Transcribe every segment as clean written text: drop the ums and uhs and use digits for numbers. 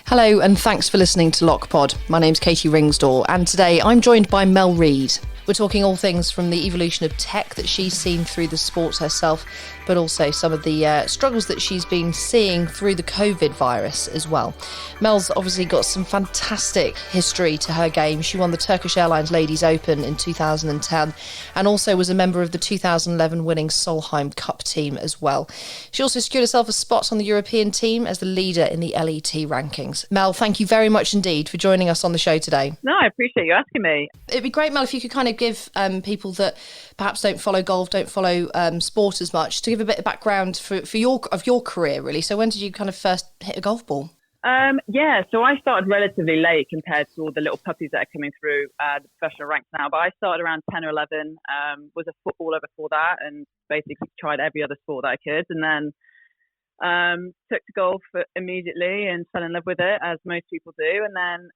Hello and thanks for listening to LOQPOD. My name's Katy Ringsdore and today I'm joined by Mel Reid. We're talking all things from the evolution of tech that she's seen through the sport herself, but also some of the struggles that she's been seeing through the COVID virus as well. Mel's obviously got some fantastic history to her game. She won the Turkish Airlines Ladies Open in 2010 and also was a member of the 2011 winning Solheim Cup team as well. She also secured herself a spot on the European team as the leader in the LET rankings. Mel, thank you very much indeed for joining us on the show today. No, I appreciate you asking me. It'd be great, Mel, if you could kind of give people that perhaps don't follow golf, don't follow sport as much, to give a bit of background for your career, really. So when did you kind of first hit a golf ball? So I started relatively late compared to all the little puppies that are coming through the professional ranks now. But I started around 10 or 11, was a footballer before that, and basically tried every other sport that I could. And then took to golf immediately and fell in love with it, as most people do. And then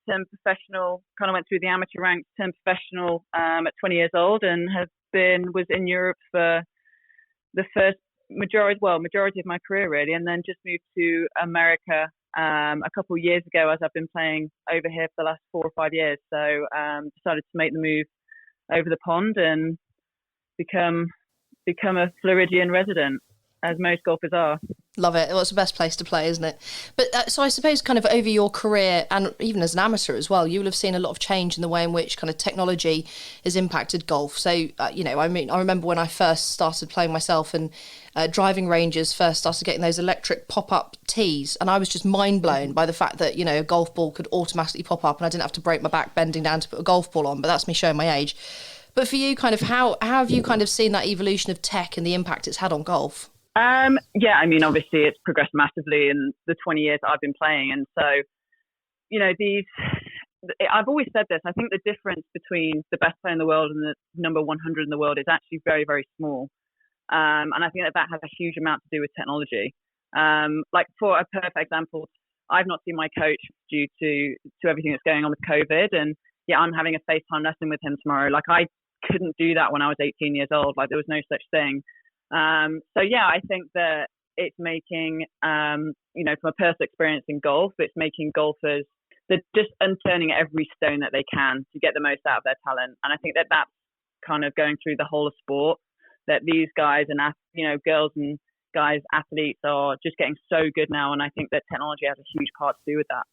turned professional, kind of went through the amateur ranks, turned professional at 20 years old, and was in Europe for the first majority of my career, really. And then just moved to America a couple of years ago, as I've been playing over here for the last 4 or 5 years. So decided to make the move over the pond and become a Floridian resident, as most golfers are. Love it. Well, it's the best place to play, isn't it? But so I suppose kind of over your career and even as an amateur as well, you will have seen a lot of change in the way in which kind of technology has impacted golf. So, I remember when I first started playing myself and driving ranges first started getting those electric pop-up tees, and I was just mind blown by the fact that, a golf ball could automatically pop up and I didn't have to break my back bending down to put a golf ball on. But that's me showing my age. But for you, kind of how have you kind of seen that evolution of tech and the impact it's had on golf? Obviously it's progressed massively in the 20 years that I've been playing. And so, I've always said this, I think the difference between the best player in the world and the number 100 in the world is actually very, very small. And I think that has a huge amount to do with technology. Like for a perfect example, I've not seen my coach due to everything that's going on with COVID. And I'm having a FaceTime lesson with him tomorrow. Like I couldn't do that when I was 18 years old. Like there was no such thing. I think that it's making, from a personal experience in golf, it's making golfers, they're just turning every stone that they can to get the most out of their talent. And I think that that's kind of going through the whole of sport, that these guys and, girls and guys, athletes are just getting so good now. And I think that technology has a huge part to do with that.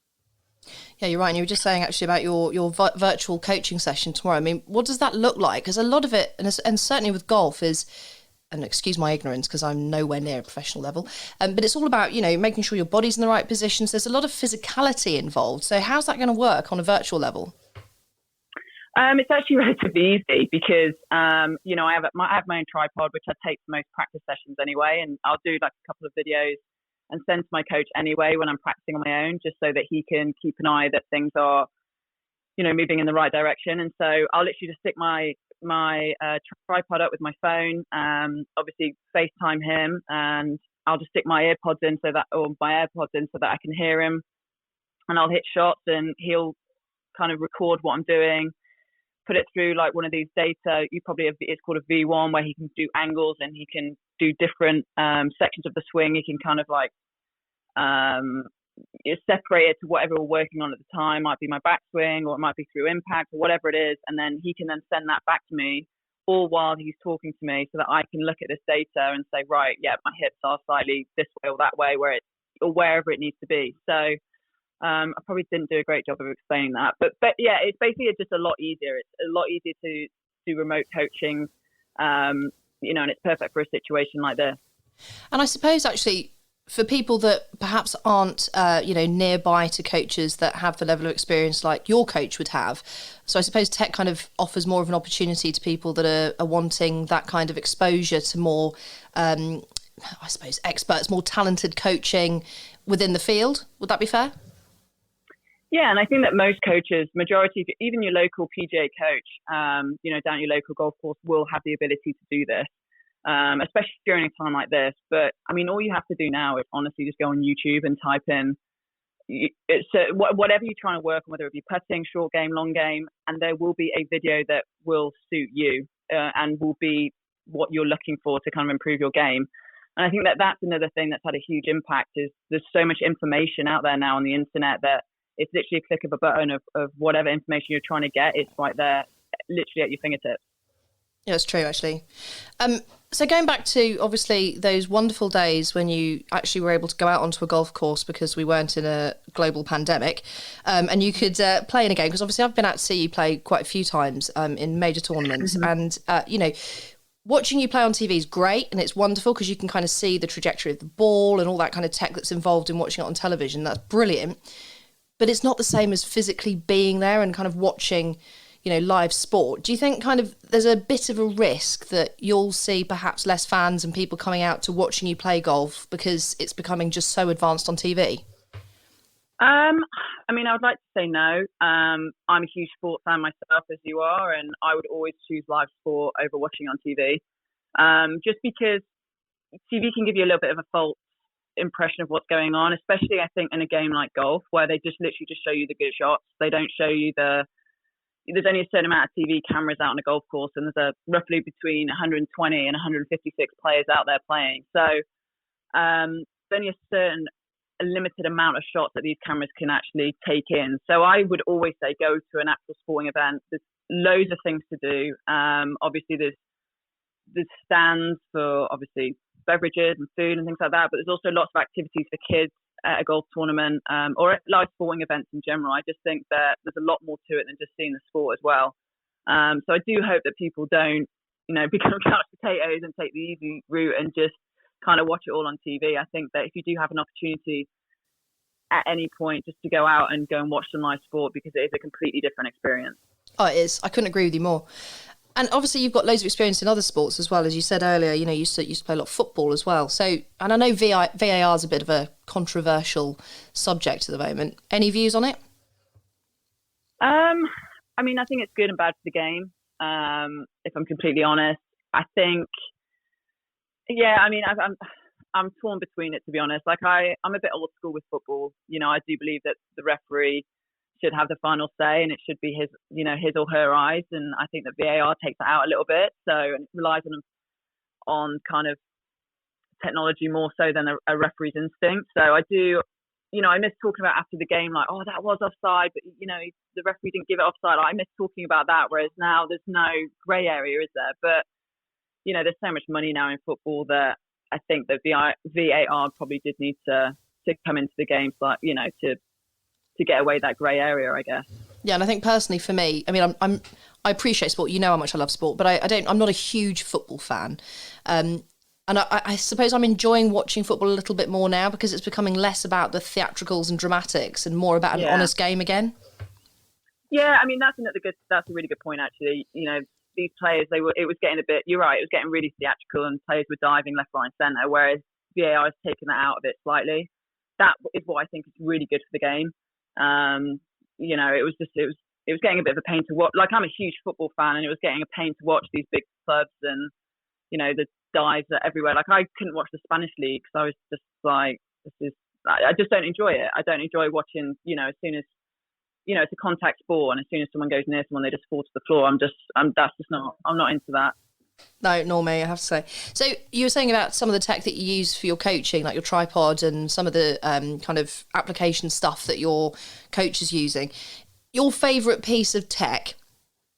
Yeah, you're right. And you were just saying actually about your virtual coaching session tomorrow. I mean, what does that look like? Because a lot of it, and certainly with golf, is, and excuse my ignorance because I'm nowhere near a professional level, but it's all about, making sure your body's in the right positions. There's a lot of physicality involved. So how's that going to work on a virtual level? It's actually relatively easy because, I have my own tripod, which I take for most practice sessions anyway. And I'll do like a couple of videos and send to my coach anyway when I'm practicing on my own, just so that he can keep an eye that things are, moving in the right direction. And so I'll literally just stick my tripod up with my phone, obviously FaceTime him, and I'll just stick my AirPods in so that I can hear him, and I'll hit shots and he'll kind of record what I'm doing, put it through like one of these data, it's called a V1, where he can do angles and he can do different sections of the swing. He can kind of like separate it to whatever we're working on at the time. Might be my backswing, or it might be through impact, or whatever it is, and then he can then send that back to me, all while he's talking to me, so that I can look at this data and say, right, yeah, my hips are slightly this way or that way, or wherever it needs to be. So I probably didn't do a great job of explaining that, but yeah, it's basically just a lot easier. It's a lot easier to do remote coaching, and it's perfect for a situation like this. And I suppose actually, for people that perhaps aren't, nearby to coaches that have the level of experience like your coach would have, so I suppose tech kind of offers more of an opportunity to people that are wanting that kind of exposure to more, experts, more talented coaching within the field. Would that be fair? Yeah, and I think that most coaches, majority, even your local PGA coach, down at your local golf course, will have the ability to do this. Especially during a time like this. But I mean, all you have to do now is honestly just go on YouTube and type in whatever you're trying to work on, whether it be putting, short game, long game, and there will be a video that will suit you and will be what you're looking for to kind of improve your game. And I think that that's another thing that's had a huge impact is there's so much information out there now on the internet that it's literally a click of a button of whatever information you're trying to get. It's right there, literally at your fingertips. Yeah, it's true, actually. So going back to, obviously, those wonderful days when you actually were able to go out onto a golf course because we weren't in a global pandemic, and you could play in a game, because obviously I've been out to see you play quite a few times in major tournaments, and, watching you play on TV is great, and it's wonderful because you can kind of see the trajectory of the ball and all that kind of tech that's involved in watching it on television. That's brilliant. But it's not the same as physically being there and kind of watching, live sport. Do you think kind of there's a bit of a risk that you'll see perhaps less fans and people coming out to watching you play golf because it's becoming just so advanced on TV? I would like to say no. I'm a huge sport fan myself, as you are, and I would always choose live sport over watching on TV. Just because TV can give you a little bit of a false impression of what's going on, especially I think in a game like golf, where they just literally just show you the good shots. They don't show you there's only a certain amount of TV cameras out on a golf course, and there's roughly between 120 and 156 players out there playing. So there's only a limited amount of shots that these cameras can actually take in. So I would always say go to an actual sporting event. There's loads of things to do. Obviously there's stands for obviously beverages and food and things like that, but there's also lots of activities for kids at a golf tournament or at live sporting events in general. I just think that there's a lot more to it than just seeing the sport as well. So I do hope that people don't, become couch potatoes and take the easy route and just kind of watch it all on TV. I think that if you do have an opportunity at any point just to go out and go and watch some live sport, because it is a completely different experience. Oh, it is. I couldn't agree with you more. And obviously you've got loads of experience in other sports as well. As you said earlier, you used to play a lot of football as well. So, and I know VAR is a bit of a controversial subject at the moment. Any views on it? I think it's good and bad for the game. If I'm completely honest, I think, I'm torn between it, to be honest. Like I'm a bit old school with football. I do believe that the referee should have the final say, and it should be his or her eyes. And I think that VAR takes that out a little bit, so it relies on kind of technology more so than a referee's instinct. So I do, I miss talking about after the game, like, oh, that was offside, but the referee didn't give it offside. I miss talking about that. Whereas now there's no grey area, is there? But there's so much money now in football that I think that VAR probably did need to come into the game, like, to get away that grey area, I guess. Yeah, and I think personally for me, I appreciate sport. You know how much I love sport, but I'm not a huge football fan. And I suppose I'm enjoying watching football a little bit more now because it's becoming less about the theatricals and dramatics and more about an honest game again. Yeah, that's a really good point, actually. These players, it was getting a bit, you're right, it was getting really theatrical and players were diving left, right and centre, whereas VAR has taken that out of it slightly. That is what I think is really good for the game. It was getting a bit of a pain to watch. Like, I'm a huge football fan, and it was getting a pain to watch these big clubs and, the dives are everywhere. Like, I couldn't watch the Spanish league because I was just like, I just don't enjoy it. I don't enjoy watching, as soon as, it's a contact sport, and as soon as someone goes near someone, they just fall to the floor. I'm not into that. No, nor me, I have to say. So you were saying about some of the tech that you use for your coaching, like your tripod and some of the kind of application stuff that your coach is using. Your favourite piece of tech,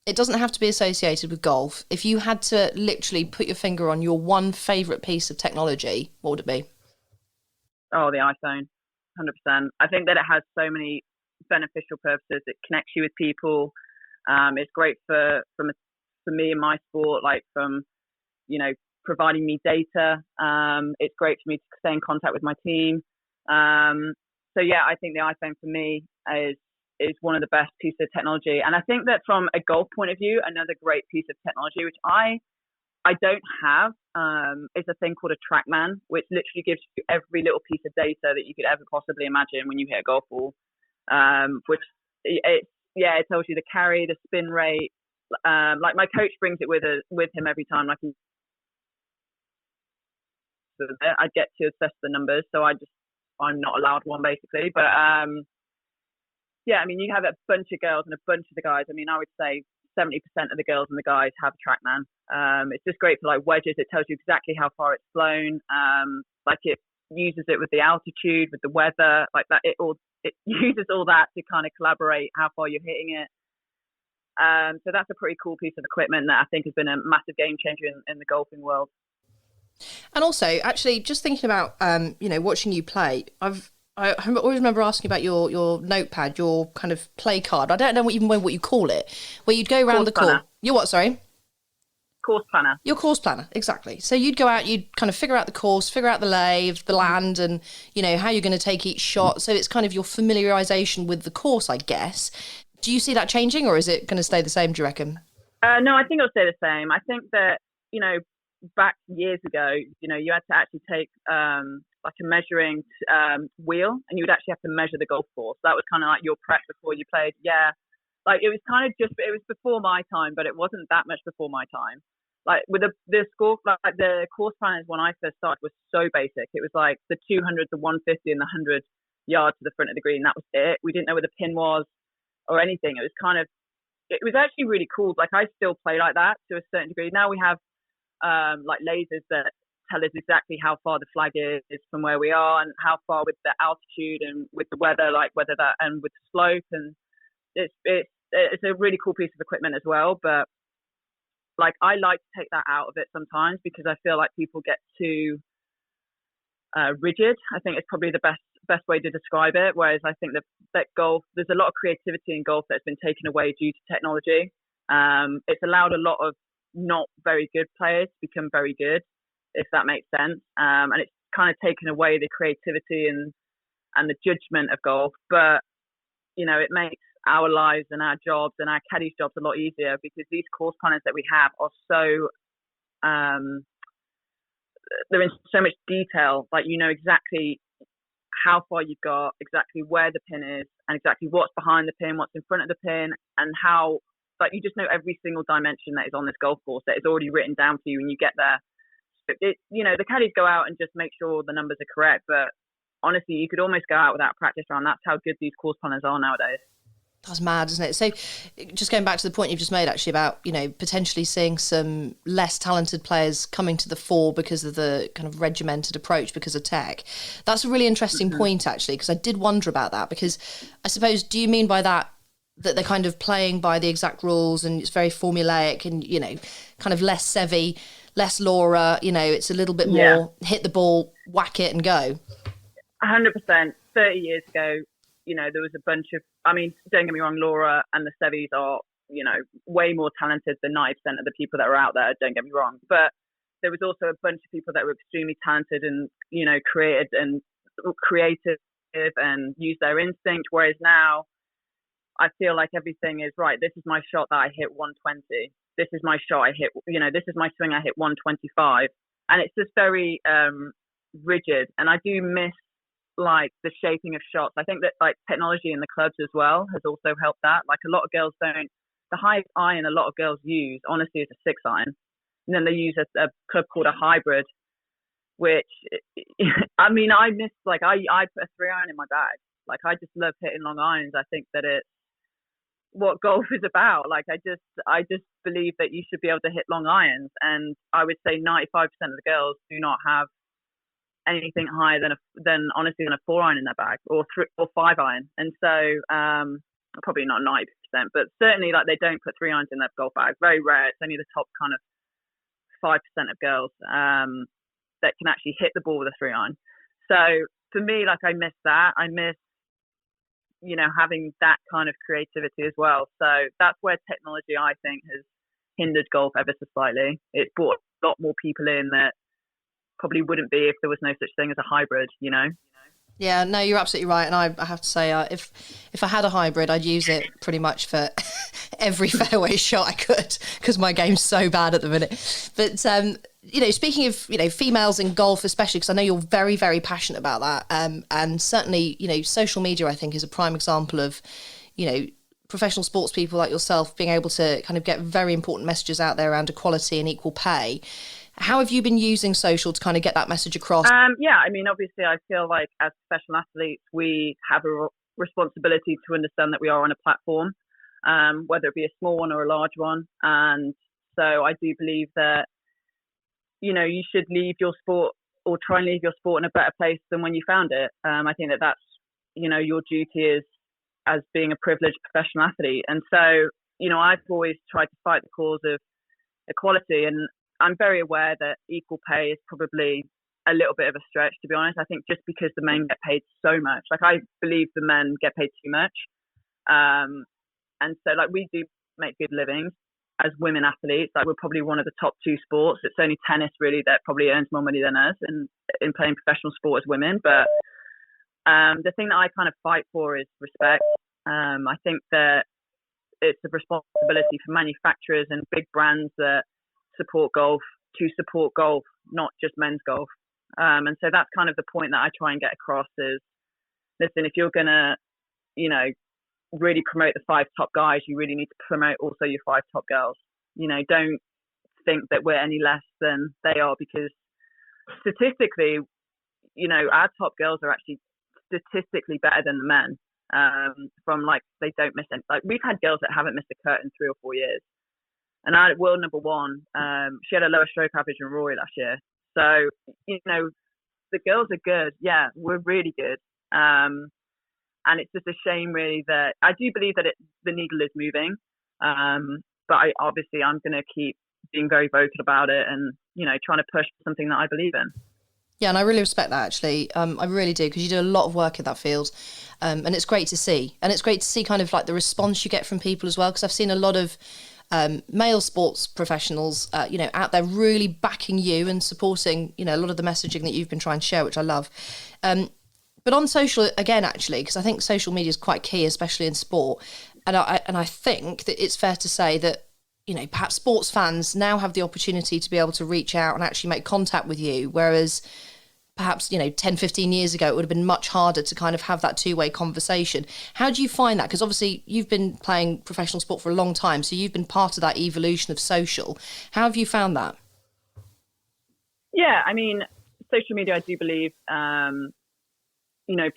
it doesn't have to be associated with golf. If you had to literally put your finger on your one favourite piece of technology, what would it be? Oh, the iPhone, 100%. I think that it has so many beneficial purposes. It connects you with people. It's great for me in my sport, like from, providing me data. It's great for me to stay in contact with my team. I think the iPhone for me is one of the best pieces of technology. And I think that from a golf point of view, another great piece of technology, which I don't have, is a thing called a TrackMan, which literally gives you every little piece of data that you could ever possibly imagine when you hit a golf ball. It tells you the carry, the spin rate. Like my coach brings it with him every time. Like I get to assess the numbers, so I'm not allowed one basically. But you have a bunch of girls and a bunch of the guys. I would say 70% of the girls and the guys have a TrackMan. It's just great for like wedges. It tells you exactly how far it's flown. Like it uses it with the altitude, with the weather, like that. It uses all that to kind of collaborate how far you're hitting it. So that's a pretty cool piece of equipment that I think has been a massive game changer in the golfing world. And also, actually, just thinking about watching you play, I always remember asking about your notepad, your kind of play card. I don't know what you call it, where you'd go around the course. Your what? Sorry. Course planner. Your course planner, exactly. So you'd go out, you'd kind of figure out the course, figure out the lay of the land, and how you're going to take each shot. So it's kind of your familiarization with the course, I guess. Do you see that changing, or is it going to stay the same, do you reckon? No, I think it'll stay the same. I think that, back years ago, you had to actually take like a measuring wheel, and you would actually have to measure the golf course. That was kind of like your prep before you played. Yeah. Like it was kind of it was before my time, but it wasn't that much before my time. Like with the score, like the course planners when I first started was so basic. It was like the 200, the 150, and the 100 yards to the front of the green. That was it. We didn't know where the pin was or anything. It was actually really cool. Like I still play like that to a certain degree. Now we have like lasers that tell us exactly how far the flag is from where we are, and how far with the altitude and with the weather, like whether that and with the slope. And it's a really cool piece of equipment as well. But like I like to take that out of it sometimes, because I feel like people get too rigid. I think it's probably the best way to describe it. Whereas I think that golf, there's a lot of creativity in golf that's been taken away due to technology. It's allowed a lot of not very good players to become very good, if that makes sense. And it's kind of taken away the creativity and the judgment of golf. But it makes our lives and our jobs and our caddies' jobs a lot easier, because these course planners that we have are so they're in so much detail. Like exactly how far you've got, exactly where the pin is, and exactly what's behind the pin, what's in front of the pin, and how. Like you just know every single dimension that is on this golf course that is already written down for you when you get there. The caddies go out and just make sure the numbers are correct, but honestly, you could almost go out without practice round. That's how good these course planners are nowadays. That's mad, isn't it? So just going back to the point you've just made actually about, potentially seeing some less talented players coming to the fore because of the kind of regimented approach because of tech. That's a really interesting point actually, because I did wonder about that, because I suppose, do you mean by that they're kind of playing by the exact rules and it's very formulaic and, kind of less Seve, less Laura, it's a little bit more hit the ball, whack it and go? 100%. 30 years ago, there was a bunch of, don't get me wrong, Laura and the Seves are, way more talented than 90% of the people that are out there, don't get me wrong. But there was also a bunch of people that were extremely talented and, creative and used their instinct. Whereas now, I feel like everything is right. This is my shot that I hit 120. This is my shot I hit, this is my swing I hit 125. And it's just very rigid. And I do miss like the shaping of shots. I think that like technology in the clubs as well has also helped that. Like a lot of girls don't, the highest iron a lot of girls use honestly is a 6-iron. And then they use a club called a hybrid, which I miss, like I put a 3-iron in my bag. Like I just love hitting long irons. I think that it's what golf is about. Like I just believe that you should be able to hit long irons, and I would say 95% of the girls do not have anything higher than honestly than a 4-iron in their bag, or 5-iron. And so probably not 90%, but certainly like they don't put 3-irons in their golf bag. Very rare. It's only the top kind of 5% of girls that can actually hit the ball with a 3-iron. So for me, like I miss that. I miss having that kind of creativity as well. So that's where technology, I think, has hindered golf ever so slightly. It's brought a lot more people in that probably wouldn't be if there was no such thing as a hybrid, Yeah, no, you're absolutely right. And I have to say, if I had a hybrid, I'd use it pretty much for every fairway shot I could, because my game's so bad at the minute. But speaking of females in golf, especially because I know you're very, very passionate about that, and certainly social media I think is a prime example of professional sports people like yourself being able to kind of get very important messages out there around equality and equal pay. How have you been using social to kind of get that message across? Obviously I feel like as professional athletes we have a responsibility to understand that we are on a platform, whether it be a small one or a large one, and So I do believe that, you should leave your sport, or try and leave your sport in a better place than when you found it. I think that that's, your duty is as being a privileged professional athlete. And so, I've always tried to fight the cause of equality. And I'm very aware that equal pay is probably a little bit of a stretch, to be honest. I think just because the men get paid so much, like I believe the men get paid too much. And so like we do make good livings as women athletes. Like we're probably one of the top 2 sports. It's only tennis really that probably earns more money than us in playing professional sport as women. But the thing that I kind of fight for is respect. I think that it's a responsibility for manufacturers and big brands that support golf to support golf, not just men's golf. And so that's kind of the point that I try and get across is, listen, if you're going to, really promote the 5 top guys, you really need to promote also your 5 top girls. Don't think that we're any less than they are, because statistically, our top girls are actually statistically better than the men. From like, they don't miss any, like we've had girls that haven't missed a cut in 3 or 4 years. And our world number 1, she had a lower stroke average than Rory last year. So, the girls are good. Yeah, we're really good. And it's just a shame really that I do believe that the needle is moving. But I'm going to keep being very vocal about it and, trying to push something that I believe in. Yeah, and I really respect that, actually. I really do, because you do a lot of work in that field. And it's great to see. And it's great to see kind of like the response you get from people as well, because I've seen a lot of male sports professionals, out there really backing you and supporting, a lot of the messaging that you've been trying to share, which I love. But on social, again, actually, because I think social media is quite key, especially in sport. And I think that it's fair to say that, perhaps sports fans now have the opportunity to be able to reach out and actually make contact with you, whereas perhaps, 10, 15 years ago, it would have been much harder to kind of have that two-way conversation. How do you find that? Because obviously you've been playing professional sport for a long time, so you've been part of that evolution of social. How have you found that? Yeah, I mean, social media, I do believe,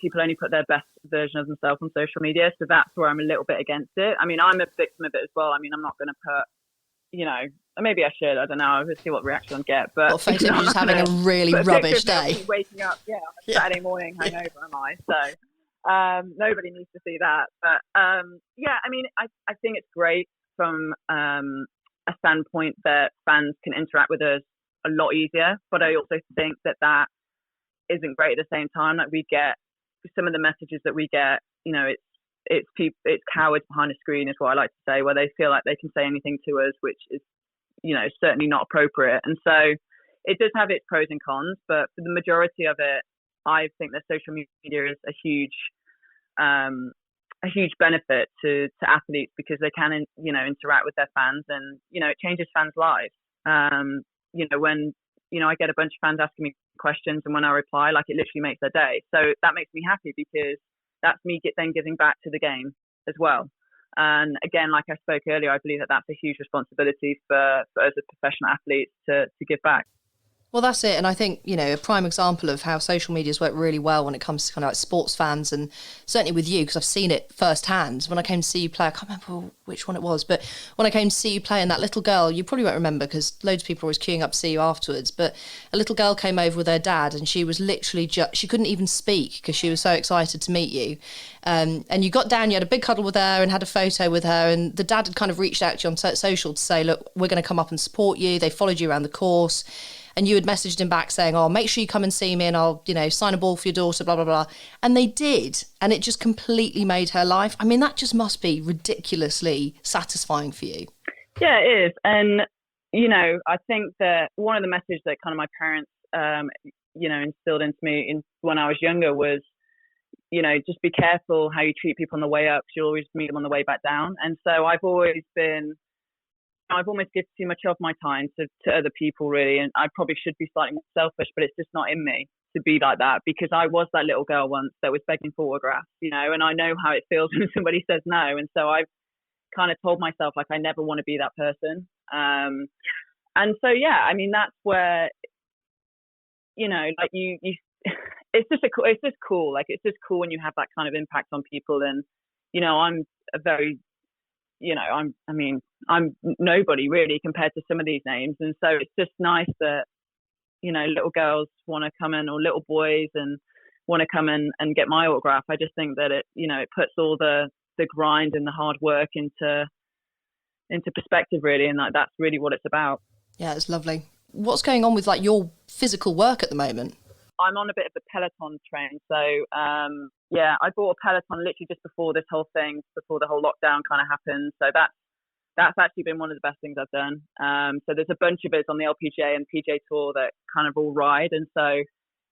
people only put their best version of themselves on social media. So that's where I'm a little bit against it. I mean, I'm a victim of it as well. I mean, I'm not going to put, maybe I should, I don't know, we'll see what reaction I get. But Facebook, you're just having a really rubbish day. Waking up, on a Saturday morning hangover, am I? So nobody needs to see that. But I mean, I think it's great from a standpoint that fans can interact with us a lot easier. But I also think that isn't great at the same time. Like we get some of the messages that we get, it's cowards behind a screen is what I like to say, where they feel like they can say anything to us, which is, certainly not appropriate. And so it does have its pros and cons, but for the majority of it, I think that social media is a huge benefit to athletes, because they can, interact with their fans, and, it changes fans' lives. When, I get a bunch of fans asking me questions, and when I reply, like, it literally makes their day. So that makes me happy, because that's me then giving back to the game as well. And again, like I spoke earlier, I believe that that's a huge responsibility for us as professional athletes to give back. Well, that's it. And I think, a prime example of how social media's worked really well when it comes to kind of like sports fans, and certainly with you, because I've seen it firsthand. When I came to see you play, I can't remember which one it was, but when I came to see you play, and that little girl, you probably won't remember because loads of people are always queuing up to see you afterwards, but a little girl came over with her dad, and she was literally she couldn't even speak because she was so excited to meet you. And you got down, you had a big cuddle with her and had a photo with her, and the dad had kind of reached out to you on social to say, look, we're going to come up and support you. They followed you around the course. And you had messaged him back saying, make sure you come and see me, and I'll, sign a ball for your daughter, blah, blah, blah. And they did. And it just completely made her life. I mean, that just must be ridiculously satisfying for you. Yeah, it is. And, I think that one of the messages that kind of my parents, instilled into me when I was younger was, just be careful how you treat people on the way up, because you'll always meet them on the way back down. And so I've always given too much of my time to other people, really. And I probably should be slightly more selfish, but it's just not in me to be like that, because I was that little girl once that was begging for autographs, and I know how it feels when somebody says no. And so I've kind of told myself, like, I never want to be that person. And so, yeah, I mean, that's where, like you it's just cool. Like, it's just cool when you have that kind of impact on people. And, I'm a very I'm nobody really compared to some of these names. And so it's just nice that, little girls want to come in, or little boys, and want to come in and get my autograph. I just think that it puts all the grind and the hard work into perspective, really. And that's really what it's about. Yeah, it's lovely. What's going on with your physical work at the moment? I'm on a bit of a Peloton train. So, I bought a Peloton literally just before this whole thing, before the whole lockdown kind of happened. So that's actually been one of the best things I've done. So there's a bunch of us on the LPGA and PGA Tour that kind of all ride. And so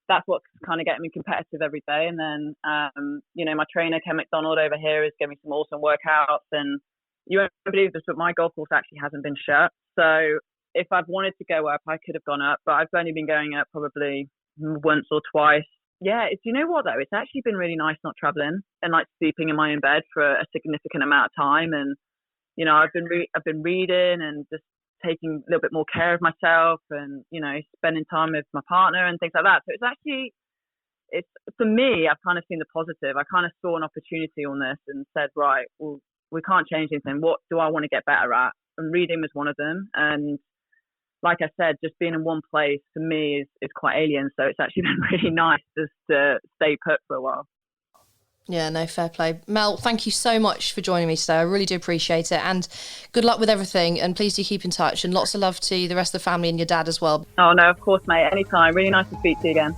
that's what's kind of getting me competitive every day. And then, my trainer, Ken McDonald over here, is giving me some awesome workouts. And you won't believe this, but my golf course actually hasn't been shut. So if I've wanted to go up, I could have gone up, but I've only been going up probably once or twice. Yeah, you know what though? It's actually been really nice not traveling and sleeping in my own bed for a significant amount of time. And I've been reading and just taking a little bit more care of myself, and spending time with my partner and things like that. So it's for me, I've kind of seen the positive. I kind of saw an opportunity on this and said, right, well, we can't change anything. What do I want to get better at? And reading was one of them. And like I said, just being in one place for me is quite alien. So it's actually been really nice just to stay put for a while. Yeah, no, fair play. Mel, thank you so much for joining me today. I really do appreciate it. And good luck with everything. And please do keep in touch. And lots of love to the rest of the family and your dad as well. Oh, no, of course, mate. Anytime. Really nice to speak to you again.